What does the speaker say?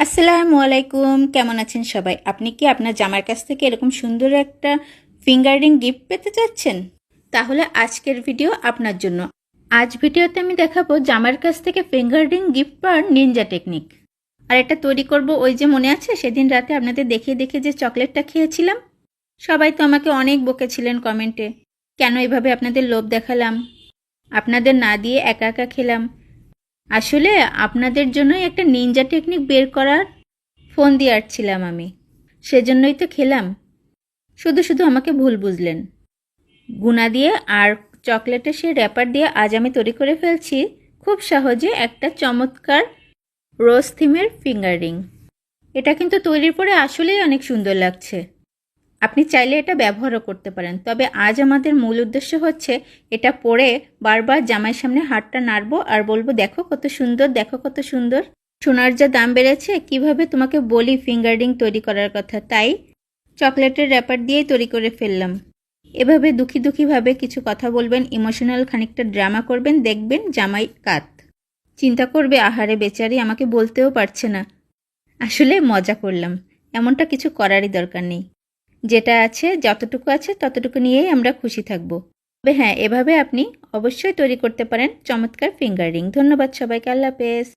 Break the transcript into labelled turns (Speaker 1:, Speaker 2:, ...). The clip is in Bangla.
Speaker 1: আসসালামু আলাইকুম, কেমন আছেন সবাই? আপনি কি আপনার জামার কাছ থেকে এরকম সুন্দর একটা ফিঙ্গার রিং গিফট পেতে চাচ্ছেন? তাহলে আজকের ভিডিও আপনার জন্য। আজ ভিডিওতে আমি দেখাবো জামার কাছ থেকে ফিঙ্গার রিং গিফট পাওয়ার নিনজা টেকনিক। আর এটা তৈরি করব ওই যে মনে আছে সেদিন রাতে আপনাদের দেখিয়ে দেখে যে চকলেটটা খেয়েছিলাম। সবাই তো আমাকে অনেক বকেছিলেন কমেন্টে, কেন এভাবে আপনাদের লোভ দেখালাম, আপনাদের না দিয়ে একা একা খেলাম। আসলে আপনাদের জন্যই একটা নিনজা টেকনিক বের করার ফোন দিয়ে আসছিলাম আমি, সেজন্যই তো খেলাম। শুধু শুধু আমাকে ভুল বুঝলেন। গুনা দিয়ে আর চকলেটের সেই র্যাপার দিয়ে আজ আমি তৈরি করে ফেলছি খুব সহজে একটা চমৎকার রোজ থিমের ফিঙ্গার রিং। এটা কিন্তু তৈরির পরে আসলেই অনেক সুন্দর লাগছে। আপনি চাইলে এটা ব্যবহারও করতে পারেন, তবে আজ আমাদের মূল উদ্দেশ্য হচ্ছে এটা পরে বারবার জামাইয়ের সামনে হাতটা নাড়বো আর বলবো, দেখো কত সুন্দর, দেখো কত সুন্দর। সোনার যা দাম বেড়েছে, কিভাবে তোমাকে বলি ফিঙ্গার রিং তৈরি করার কথা, তাই চকলেটের র্যাপার দিয়েই তৈরি করে ফেললাম। এভাবে দুঃখী দুঃখীভাবে কিছু কথা বলবেন, ইমোশনাল খানিকটা ড্রামা করবেন, দেখবেন জামাই কাত। চিন্তা করবে, আহারে বেচারি আমাকে বলতেও পারছে না। আসলে মজা করলাম, এমনটা কিছু করারই দরকার নেই। যেটা আছে, যতটুকু আছে ততটুকু নিয়েই আমরা খুশি থাকব। তবে হ্যাঁ, এভাবে আপনি অবশ্যই তৈরি করতে পারেন চমৎকার ফিঙ্গার রিং। ধন্যবাদ সবাইকে, আল্লাহ হাফেজ।